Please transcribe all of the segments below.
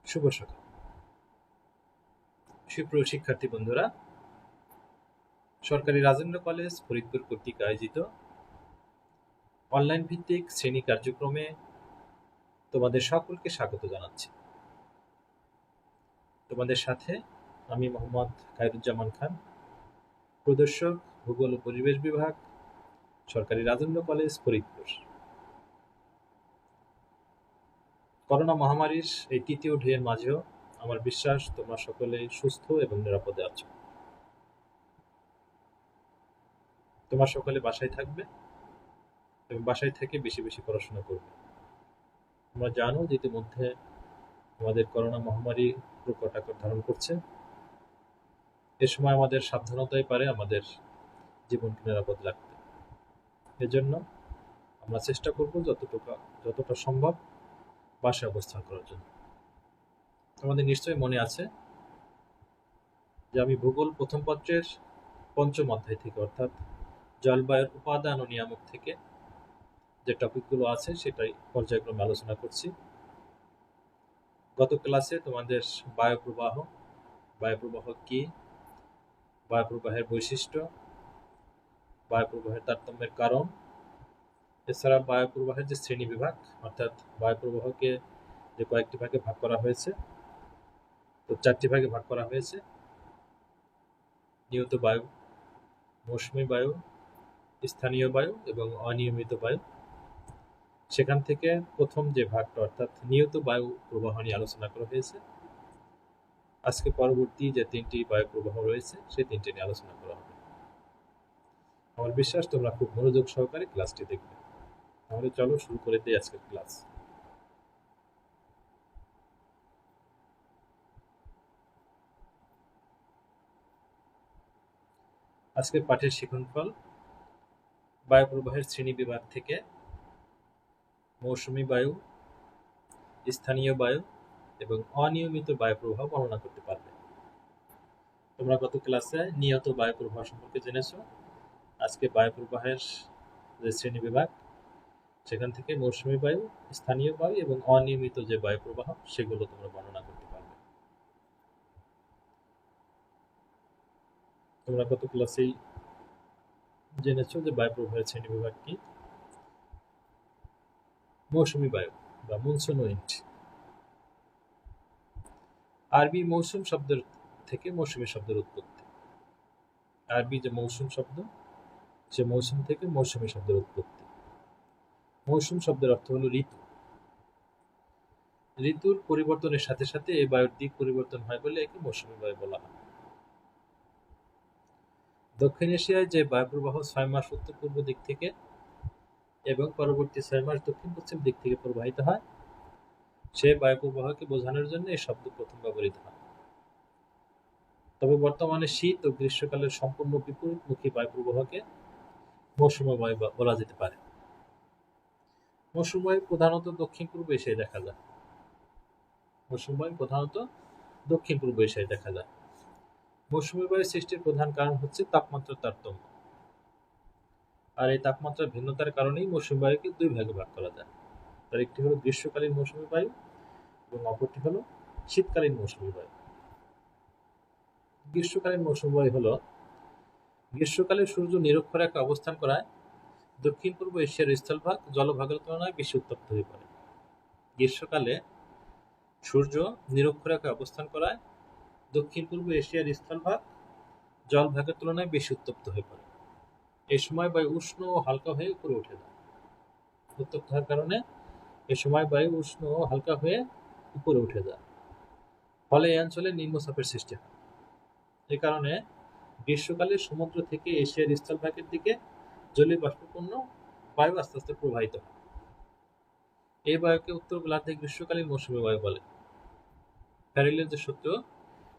শুভ সকাল। সুপ্রিয় শিক্ষার্থী বন্ধুরা, সরকারি রাজেন্দ্র কলেজ ফরিদপুর কর্তৃক আয়োজিত অনলাইন ভিত্তিক শ্রেণী কার্যক্রমে তোমাদের সকলকে স্বাগত জানাচ্ছি। তোমাদের সাথে আমি মোহাম্মদ খায়রুজ্জামান খান, প্রদর্শক ভূগোল ও পরিবেশ বিভাগ, সরকারি রাজেন্দ্র কলেজ ফরিদপুর। করোনা মহামারীর এই তৃতীয় ঢেউয়ের মাঝেও আমার বিশ্বাস তোমরা সকলে সুস্থ এবং নিরাপদে আছো। তোমরা সকলে বাসায় থাকবে এবং বাসায় থেকে বেশি বেশি পড়াশোনা করবে। তোমরা জানো যে ইতিমধ্যে আমাদের করোনা মহামারী প্রকট আকার ধারণ করছে। এ সময় আমাদের সাবধানতাই পারে আমাদের জীবনকে নিরাপদ রাখতে। এজন্য আমরা চেষ্টা করব যতটা সম্ভব বাসায় অবস্থান করার জন্য। আমাদের নিশ্চয়ই মনে আছে যে আমি ভূগোল প্রথম পত্রের পঞ্চম অধ্যায় থেকে অর্থাৎ জলবায়ুর উপাদান ও নিয়ামক থেকে যে টপিকগুলো আছে সেটাই পর্যায়ক্রমে আলোচনা করছি। গত ক্লাসে তোমাদের বায়ুপ্রবাহ কি, বায়ুপ্রবাহের বৈশিষ্ট্য, বায়ুপ্রবাহের তারতম্যের কারণ, এছাড়া বায়ুপ্রবাহের যে শ্রেণী বিভাগ অর্থাৎ বায়ুপ্রবাহকে যে কয়েকটি ভাগে ভাগ করা হয়েছে, তো 4টি ভাগে ভাগ করা হয়েছে: নিয়ত বায়ু, মৌসুমী বায়ু, স্থানীয় বায়ু এবং অনিয়মিত বায়ু। সেখান থেকে প্রথম যে ভাগটা অর্থাৎ নিয়ত বায়ু প্রবাহ নিয়ে আলোচনা করা হয়েছে। আজকে পরবর্তী যে 3টি বায়ু প্রবাহ রয়েছে সেই 3টি নিয়ে আলোচনা করা হবে। আমার বিশ্বাস তোমরা খুব মনোযোগ সহকারে ক্লাসটি দেখবে। তাহলে চলো শুরু করে দিই আজকের ক্লাস। আজকের পাঠের শিক্ষণফল বায়ু প্রবাহের শ্রেণী বিভাগ থেকে মৌসুমী বায়ু, স্থানীয় বায়ু এবং অনিয়মিত বায়ু প্রবাহ বর্ণনা করতে পারবে। তোমরা গত ক্লাসে নিয়ত বায়ু প্রবাহ সম্পর্কে জেনেছো। আজকে বায়ু প্রবাহের যে শ্রেণী বিভাগ সেখান থেকে মৌসুমী বায়ু, স্থানীয় বায়ু এবং অনিয়মিত যে বায়ু প্রবাহ সেগুলো তোমরা বর্ণনা করতে পারবে। তোমরা গত ক্লাসেই জেনেছো যে বায়ু প্রবাহের শ্রেণী বিভাগ কি। মৌসুমী বায়ু বা মনসুন উইন্ড। আরবি মৌসুম শব্দের থেকে মৌসুমী শব্দের উৎপত্তি। আরবি যে মৌসুম শব্দ, সে মৌসুম থেকে মৌসুমী শব্দের উৎপত্তি। মৌসুম শব্দের অর্থ হলো ঋতু। ঋতুর পরিবর্তনের সাথে সাথে এই বায়ুর দিক পরিবর্তন হয় বলে একে মৌসুমী বায়ু বলা হয়। দক্ষিণ এশিয়ায় যে বায়ু প্রবাহ 6 মাস উত্তর পূর্ব দিক থেকে এবং পরবর্তী 6 মাস দক্ষিণ পশ্চিম দিক থেকে প্রবাহিত হয়, সেই বায়ু প্রবাহকে বোঝানোর জন্য এই শব্দ প্রথম ব্যবহৃত হয়। তবে বর্তমানে শীত ও গ্রীষ্মকালের সম্পূর্ণ বিপরীতমুখী বায়ু প্রবাহকে মৌসুমী বায়ু বলা যেতে পারে। মৌসুমী বায়ু প্রধানত দক্ষিণ পূর্ব এশিয়ায় দেখা যায়। মৌসুমী বায়ু প্রধানত দক্ষিণ পূর্ব এশিয়ায় দেখা যায়। মৌসুমী বায়ু সৃষ্টির প্রধান কারণ হচ্ছে তাপমাত্রার তারতম্য। আর এই তাপমাত্রার ভিন্নতার কারণেই মৌসুমী বায়ুকে 2 ভাগে ভাগ করা যায়। তার একটি হলো গ্রীষ্মকালীন মৌসুমী বায়ু এবং অপরটি হলো শীতকালীন মৌসুমী বায়ু। গ্রীষ্মকালীন মৌসুমী বায়ু হলো গ্রীষ্মকালে সূর্য নিরক্ষরেখায় অবস্থান করায় দক্ষিণ পূর্ব এশিয়ার স্থলভাগ জলভাগের তুলনায় বেশি উত্তপ্ত হয়ে পড়ে। গ্রীষ্মকালে সূর্য নিরক্ষরেখায় অবস্থান করায় দক্ষিণ পূর্ব এশিয়ার স্থলভাগ জলভাগের তুলনায় বেশি উত্তপ্ত হয়ে পড়ে। এই সময় বায়ু উষ্ণ ও হালকা হয়ে উপরে উঠে যায়। উত্তপ্ত হওয়ার কারণে এই সময় বায়ু উষ্ণ ও হালকা হয়ে উপরে উঠে যায়, ফলে এই অঞ্চলে নিম্নচাপের সৃষ্টি হয়। এই কারণে গ্রীষ্মকালে সমুদ্র থেকে এশিয়ার স্থলভাগের দিকে জলীয় বাষ্পপূর্ণ বায়ু আস্তে আস্তে প্রবাহিত হয়। এই বায়ুকে উত্তর গোলার্ধে গ্রীষ্মকালীন মৌসুমী বায়ু বলে। ফ্যারাডের যে সূত্র,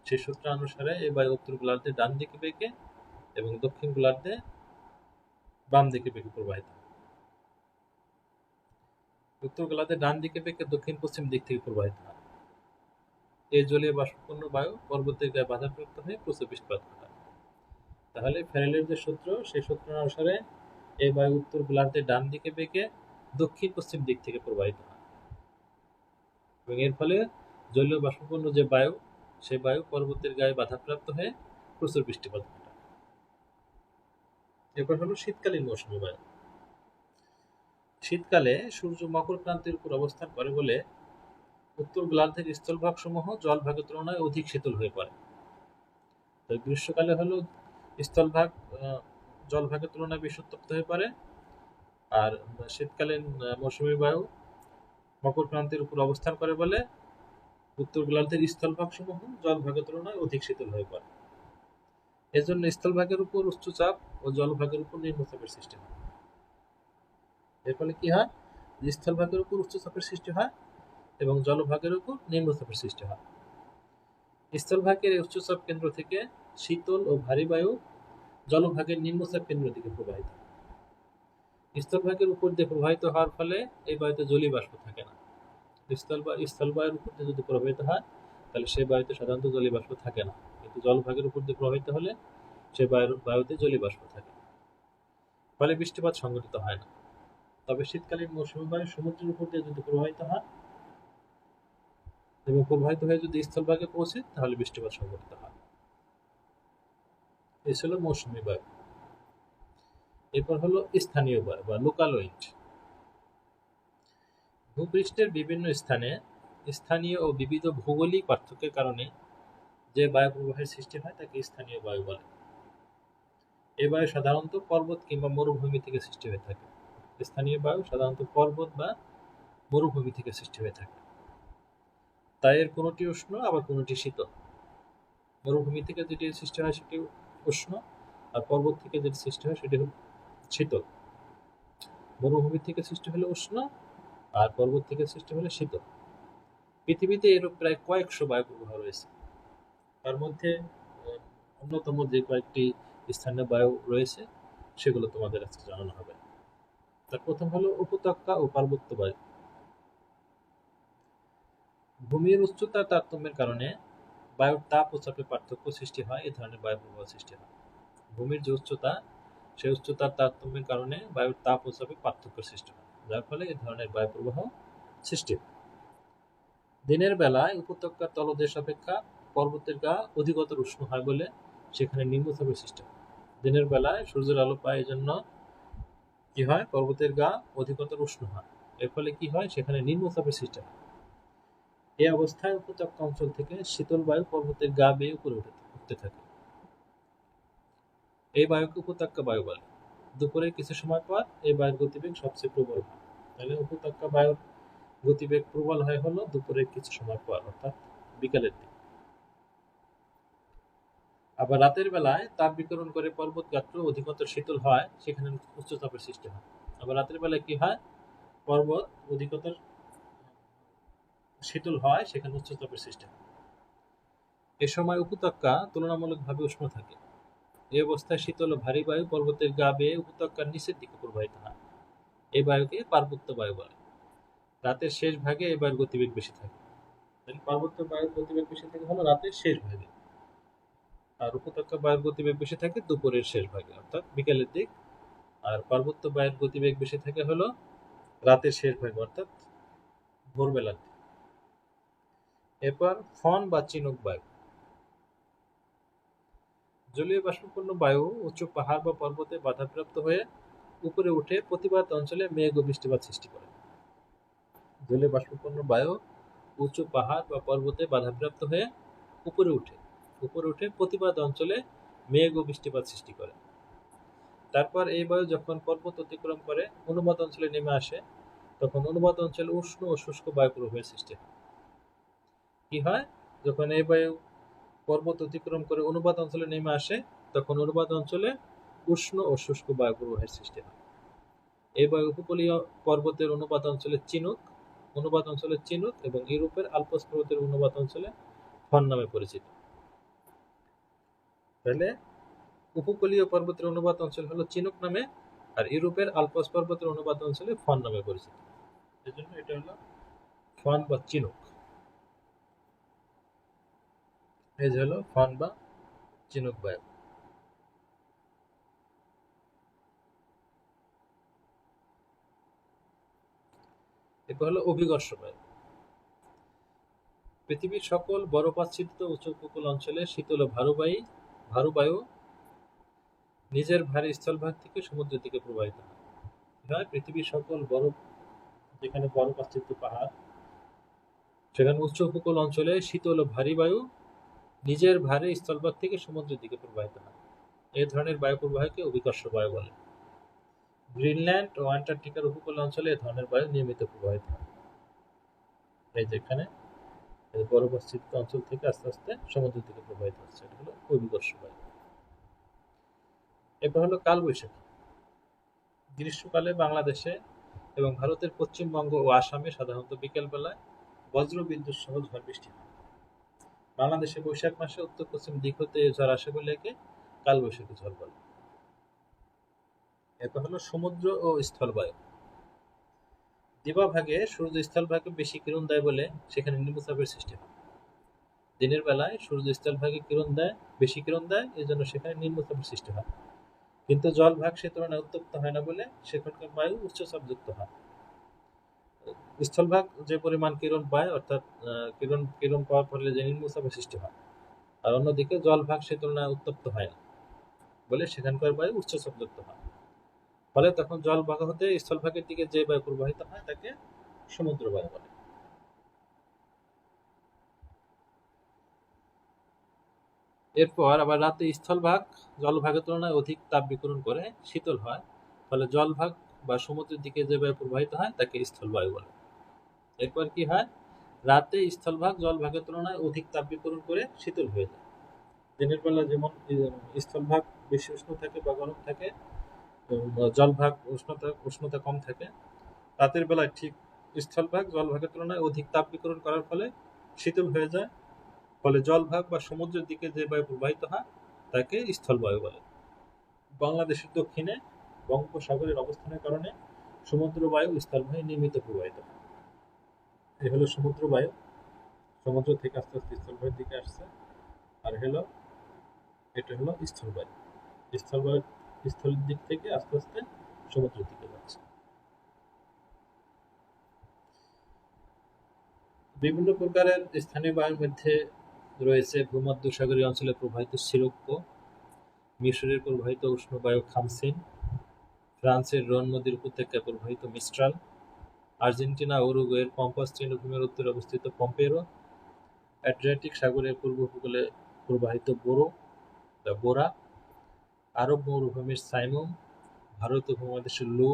সেই সূত্র অনুসারে এই বায়ু উত্তর গোলার্ধে ডান দিকে বেঁকে এবং দক্ষিণ গোলার্ধে বাম দিকে বেঁকে প্রবাহিত হয়। উত্তর গোলার্ধে ডান দিকে বেঁকে দক্ষিণ পশ্চিম দিক থেকে প্রবাহিত হয়। এই জলীয় বাষ্পপূর্ণ বায়ু পর্বতের গায়ে বাধাপ্রাপ্ত হয়ে প্রচুর বৃষ্টিপাত ঘটায়। তাহলে ফ্যারাডের যে সূত্র, সেই সূত্র অনুসারে এই বায়ু উত্তর গোলার্ধে ডান দিকে বেঁকে দক্ষিণ পশ্চিম দিক থেকে প্রবাহিত হয় এবং এর ফলে জলীয় বাষ্পপূর্ণ যে বায়ু, সেই বায়ু পর্বতের গায়ে বাধাপ্রাপ্ত হয়ে প্রচুর বৃষ্টিপাত ঘটায়। এরপর হলো শীতকালীন মৌসুমী বায়ু। শীতকালে সূর্য মকর ক্রান্তির উপর অবস্থান করে বলে উত্তর গোলার্ধের স্থলভাগ সমূহ জলভাগের তুলনায় অধিক শীতল হয়ে পড়ে। তো গ্রীষ্মকালে হলো স্থলভাগ জলভাগের তুলনায় বেশি উত্তপ্ত হয়ে পড়ে, আর শীতকালীন মৌসুমী বায়ু মকর ক্রান্তির উপর অবস্থান করে বলে উত্তর গোলার্ধের স্থলভাগ সমূহ জলভাগের তুলনায় অধিক শীতল হয়ে পড়ে। এজন্য স্থলভাগের উপর উচ্চচাপ ও জলভাগের উপর নিম্নচাপের সৃষ্টি হয়। এর ফলে কি হয়, স্থলভাগের উপর উচ্চচাপের সৃষ্টি হয় এবং জলভাগের উপর নিম্নচাপের সৃষ্টি হয়। স্থলভাগের এই উচ্চচাপ কেন্দ্র থেকে শীতল ও ভারী বায়ু জলভাগের নিম্নচাপ কেন্দ্রের দিকে প্রবাহিত হয়। স্থলভাগের উপর দিয়ে প্রবাহিত হওয়ার ফলে এই বায়ুতে জলীয় বাষ্প থাকে না। স্থলবায়ুর উপর দিয়ে যদি প্রবাহিত হয় তাহলে সেই বায়ুতে সাধারণত জলীয় বাষ্প থাকে না, কিন্তু জলভাগের উপর দিয়ে প্রবাহিত হলে সেই বায়ুতে জলীয় বাষ্প থাকে, ফলে বৃষ্টিপাত সংঘটিত হয় না। তবে শীতকালীন মৌসুমী বায়ু সমুদ্রের উপর দিয়ে যদি প্রবাহিত হয় এবং প্রবাহিত হয়ে যদি স্থলভাগে পৌঁছে তাহলে বৃষ্টিপাত সংঘটিত হয়। এই ছিল মৌসুমী বায়ু। এরপর হলো স্থানীয় বায়ু বা লোকাল উইন্ড। ভূপৃষ্ঠের বিভিন্ন স্থানে স্থানীয় ও বিবিধ ভৌগোলিক পার্থক্যের কারণে যে বায়ু প্রবাহের সৃষ্টি হয় তাকে স্থানীয় বায়ু বলে। এই বায়ু সাধারণত পর্বত কিংবা মরুভূমি থেকে সৃষ্টি হয়ে থাকে। স্থানীয় বায়ু সাধারণত পর্বত বা মরুভূমি থেকে সৃষ্টি হয়ে থাকে। তাই এর কোনটি উষ্ণ আবার কোনটি শীতল। মরুভূমি থেকে যেটি সৃষ্টি হয় সেটি উষ্ণ, আর পর্বত থেকে যেটি সৃষ্টি হয় সেটি হল শীতল। মরুভূমি থেকে সৃষ্টি হলে উষ্ণ, আর পর্বত থেকে সৃষ্টি হলে শীতল। পৃথিবীতে এরূপ প্রায় কয়েকশো বায়ু প্রবাহ রয়েছে। তার মধ্যে অন্যতম যে কয়েকটি স্থানীয় বায়ু রয়েছে সেগুলো তোমাদের আজকে জানানো হবে। তার প্রথম হলো উপত্যকা ও পার্বত্য বায়ু। ভূমির উচ্চতার তারতম্যের কারণে বায়ুর তাপ ও চাপে পার্থক্য সৃষ্টি হয়, এই ধরনের বায়ু প্রবাহ সৃষ্টি হয়। ভূমির যে উচ্চতা, সেই উচ্চতার তারতম্যের কারণে বায়ুর তাপ ও চাপে পার্থক্য সৃষ্টি হয়, যার ফলে এই ধরনের বায়ু প্রবাহ সৃষ্টি হয়। দিনের বেলায় উপত্যকার তলদেশ অপেক্ষা পর্বতের গা অধিকতর উষ্ণ হয় বলে সেখানে নিম্নচাপের সৃষ্টি হয়। দিনের বেলায় সূর্যের আলো পায়, এই জন্য কি হয়, পর্বতের গা অধিকতর উষ্ণ হয়। এর ফলে কি হয়, সেখানে নিম্নচাপের সৃষ্টি হয়। এই অবস্থায় উপত্যকা অঞ্চল থেকে শীতল বায়ু পর্বতের গা বেয়ে উপরে উঠতে থাকে। এই বায়ুকে উপত্যকা বায়ু বলে। দুপুরের কিছু সময় পর এই বায়ুর গতিবেগ সবচেয়ে প্রবল হয়। তাহলে উপত্যকা বায়ুর গতিবেগ প্রবল হয় হলো দুপুরের কিছু সময় পর, অর্থাৎ বিকালের দিকে। আবার রাতের বেলায় তাপ বিকিরণ করে পর্বত গাত্র অধিকতর শীতল হয়, সেখানে উচ্চতাপের সৃষ্টি হয়। আবার রাতের বেলায় কি হয়, পর্বত অধিকতর শীতল হয়, সেখানে উচ্চতাপের সৃষ্টি হয়। এ সময় উপত্যকা তুলনামূলকভাবে উষ্ণ থাকে। এই অবস্থায় শীতল ও ভারী বায়ু পর্বতের গা বেয়ে উপত্যকার নিচের দিকে প্রবাহিত হয়। এই বায়ুকে পার্বত্য বায়ু বলে। রাতের শেষ ভাগে এই বায়ুর গতিবেগ বেশি থাকে। পার্বত্য বায়ুর গতিবেগ বেশি থাকে হলো রাতের শেষ ভাগে, আর উপত্যকা বায়ুর গতিবেগ বেশি থাকে দুপুরের শেষ ভাগে, অর্থাৎ বিকেলের দিক। আর পার্বত্য বায়ুর গতিবেগ বেশি থাকে হলো রাতের শেষ ভাগে, অর্থাৎ ভোরবেলার দিকে। এরপর ফন বা চিনুক বায়ু। জলীয় বাষ্পপূর্ণ বায়ু উচ্চ পাহাড় বা পর্বতে বাধাপ্রাপ্ত হয়ে উপরে উঠে প্রতিবাদ অঞ্চলে মেঘ ও বৃষ্টিপাত সৃষ্টি করে। জলীয় বাষ্পপূর্ণ বায়ু উঁচু পাহাড় বা পর্বতে বাধাপ্রাপ্ত হয়ে উপরে উঠে প্রতিবাদ অঞ্চলে মেঘ ও বৃষ্টিপাত সৃষ্টি করে। তারপর এই বায়ু যখন পর্বত অতিক্রম করে অনুবাদ অঞ্চলে নেমে আসে, তখন অনুবাদ অঞ্চলে উষ্ণ ও শুষ্ক বায়ু প্রবাহের সৃষ্টি হয়। কি হয়, যখন এই বায়ু পর্বত অতিক্রম করে অনুবাদ অঞ্চলে নেমে আসে, তখন অনুবাদ অঞ্চলে উষ্ণ ও শুষ্ক বায়ু প্রবাহের সৃষ্টি হয়। এই বায়ু উপকূলীয় পর্বতের অনুবাদ অঞ্চলের চিনুক এবং ইউরোপের আল্পস পর্বতের অনুবাদ অঞ্চলে ফন নামে পরিচিত। তাহলে উপকূলীয় পর্বতের অনুবাদ অঞ্চল হলো চিনুক নামে, আর ইউরোপের আল্পস পর্বতের অনুবাদ অঞ্চলে ফন নামে পরিচিত। এজন্য এটা হলো ফন বা চিনুক। এই যে হলো ফন বা চিনুক বায়ু। এরপর হলো অভিকর্ষ বায়ু। পৃথিবীর সকল বরফাচ্ছাদিত উঁচু উপকূল অঞ্চলে শীতল ও ভারু বায়ু নিজের ভারী স্থলভাগ থেকে সমুদ্রের দিকে প্রবাহিত হয়। পৃথিবীর সকল যেখানে বরফ আচ্ছাদিত পাহাড়, সেখানে উচ্চ উপকূল অঞ্চলে শীতল ও ভারী বায়ু নিজের ভারী স্থলভাগ থেকে সমুদ্রের দিকে প্রবাহিত হয়। এই ধরনের বায়ু প্রবাহকে অভিকর্ষ বায়ু বলে। গ্রিনল্যান্ড ও অ্যান্টার্কটিকার উপকূল অঞ্চলে এ ধরনের বায়ু নিয়মিত প্রবাহিত হয়। এই যেখানে বরফ আচ্ছাদিত অঞ্চল থেকে আস্তে আস্তে সমুদ্রের দিকে প্রবাহিত হচ্ছে, এটা হলো অভিকর্ষ বায়ু। এরপর হলো কালবৈশাখী। গ্রীষ্মকালে বাংলাদেশে এবং ভারতের পশ্চিমবঙ্গ ও আসামে সাধারণত বিকেল বেলায় বজ্র বিদ্যুৎ সহ ঝড় বৃষ্টি হয়। বাংলাদেশে বৈশাখ মাসে উত্তর পশ্চিম দিক হতে ঝড় আসে বলে একে কালবৈশাখী ঝড় বলে। এরপর হলো সমুদ্র ও স্থলবায়ু। দিবাভাগে সূর্য স্থলভাগে বেশি কিরণ দেয় বলে সেখানে নিম্নচাপের সৃষ্টি হয়। দিনের বেলায় সূর্য স্থলভাগে বেশি কিরণ দেয়, এই জন্য সেখানে নিম্নচাপের সৃষ্টি হয়। কিন্তু জলভাগ সে তুলনায় উত্তপ্ত হয় না বলে সেখানকার বায়ু উচ্চচাপযুক্ত হয়। স্থলভাগ যে পরিমাণ কিরণ পায়, অর্থাৎ কিরণ পাওয়ার ফলে যে নিম্নচাপের সৃষ্টি হয়, আর অন্যদিকে জলভাগ সে তুলনায় উত্তপ্ত হয় না বলে সেখানকার বায়ু উচ্চচাপযুক্ত হয়। ফলে তখন জলভাগ হতে স্থলভাগের দিকে যে বায়ু প্রবাহিত হয় তাকে সমুদ্র বায়ু বলে। এরপর আবার রাতে স্থলভাগ জলভাগের তুলনায় অধিক তাপ বিকিরণ করে শীতল হয়, ফলে জলভাগ বা সমুদ্রের দিকে যে বায়ু প্রবাহিত হয় তাকে স্থলবায়ু বলে। এরপর কি হয়, রাতে স্থলভাগ জলভাগের তুলনায় অধিক তাপ বিকিরণ করে শীতল হয়ে যায়। দিনের বেলা যেমন স্থলভাগ বেশি উষ্ণ থাকে বা গরম থাকে, জলভাগ উষ্ণতা কম থাকে, রাতের বেলায় ঠিক স্থলভাগ জলভাগের তুলনায় অধিক তাপ বিকিরণ করার ফলে শীতল হয়ে যায়, ফলে জলভাগ বা সমুদ্রের দিকে যে বায়ু প্রবাহিত হয় তাকে স্থলবায়ু বলে। বাংলাদেশের দক্ষিণে বঙ্গোপসাগরের অবস্থানের কারণে সমুদ্র বায়ু স্থলভাগে নিয়মিত প্রবাহিত হয়। এই হলো সমুদ্র বায়ু, সমুদ্র থেকে আস্তে আস্তে স্থলভাগের দিকে আসছে। আর এটা হলো স্থলবায়ু, স্থলবায়ু স্থলের দিক থেকে আস্তে আস্তে সমুদ্রের দিকে যাচ্ছে। বিভিন্ন প্রকারের স্থানীয় বায়ুর মধ্যে রয়েছে ভূমধ্যসাগরীয় অঞ্চলে প্রবাহিত সিরোক্কো, মিশরের প্রবাহিত উষ্ণ বায়ু খামসিন, ফ্রান্সের রোন নদীর উপত্যকায় প্রবাহিত মিস্ট্রাল, আর্জেন্টিনা ও উরুগুয়ের পম্পাস তৃণভূমির উত্তরে অবস্থিত পম্পেরো, অ্যাড্রিয়াটিক সাগরের পূর্ব উপকূলে প্রবাহিত বোরা, আরব মরুভূমির সাইমুম, ভারত উপমহাদেশের লু,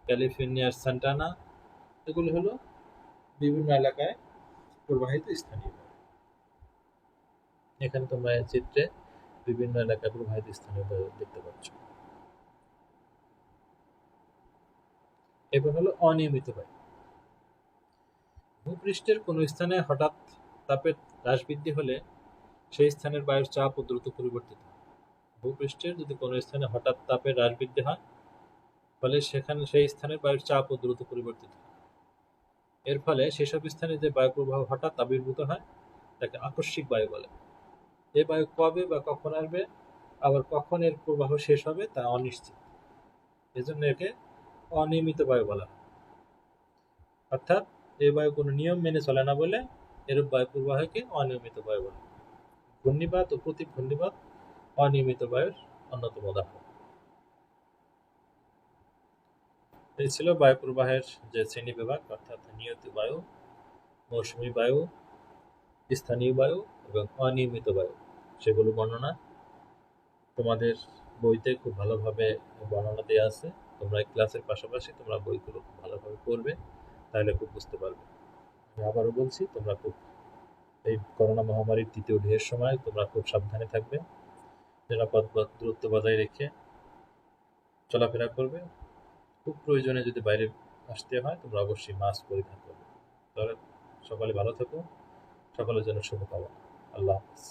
ক্যালিফোর্নিয়ার সান্টানা, এগুলি হলো বিভিন্ন এলাকায় প্রবাহিত স্থানীয় বায়ু। এখানে তোমরা চিত্রে বিভিন্ন এলাকায় প্রবাহিত স্থানীয় বায়ু দেখতে পাচ্ছ। এবার হলো অনিয়মিত বায়ু। ভূপৃষ্ঠের কোনো স্থানে হঠাৎ তাপের হ্রাস বৃদ্ধি হলে সেই স্থানের বায়ুর চাপ ও দ্রুত পরিবর্তিত হয়। ভূপৃষ্ঠের যদি কোনো স্থানে হঠাৎ তাপের হ্রাস বৃদ্ধি হয়, ফলে সেই স্থানের বায়ুর চাপ ও দ্রুত পরিবর্তিত হয়। এর ফলে সেসব স্থানে যে বায়ু প্রবাহ হঠাৎ আবির্ভূত হয় তাকে আকস্মিক বায়ু বলে। এই বায়ু কবে বা কখন আসবে, আবার কখন এর প্রবাহ শেষ হবে তা অনিশ্চিত, এজন্য একে অনিয়মিত বায়ু বলা হয়। অর্থাৎ এই বায়ু কোনো নিয়ম মেনে চলে না বলে এরূপ বায়ু প্রবাহকে অনিয়মিত বায়ু বলে। ঘূর্ণিবাত ও প্রতি ঘূর্ণিবাত অনিয়মিত বায়ুর অন্যতম উদাহরণ। এই ছিল বায়ু প্রবাহের যে শ্রেণী বিভাগ, অর্থাৎ নিয়ত বায়ু, মৌসুমী বায়ু, স্থানীয় বায়ু এবং অনিয়মিত বায়ু, সেগুলো বর্ণনা তোমাদের বইতে খুব ভালোভাবে বর্ণনা দেওয়া আছে। তোমরা এই ক্লাসের পাশাপাশি তোমরা বইগুলো খুব ভালোভাবে পড়বে, তাহলে খুব বুঝতে পারবে। আমি আবারও বলছি, তোমরা খুব এই করোনা মহামারীর তৃতীয় ঢেউয়ের সময় তোমরা খুব সাবধানে থাকবে, নিরাপদ দূরত্ব বজায় রেখে চলাফেরা করবে। খুব প্রয়োজনে যদি বাইরে আসতে হয় তোমরা অবশ্যই মাস্ক পরিধান করবে। তাহলে সকালে ভালো থেকো, সকলের জন্য শুভকামনা। আল্লাহ হাফিজ।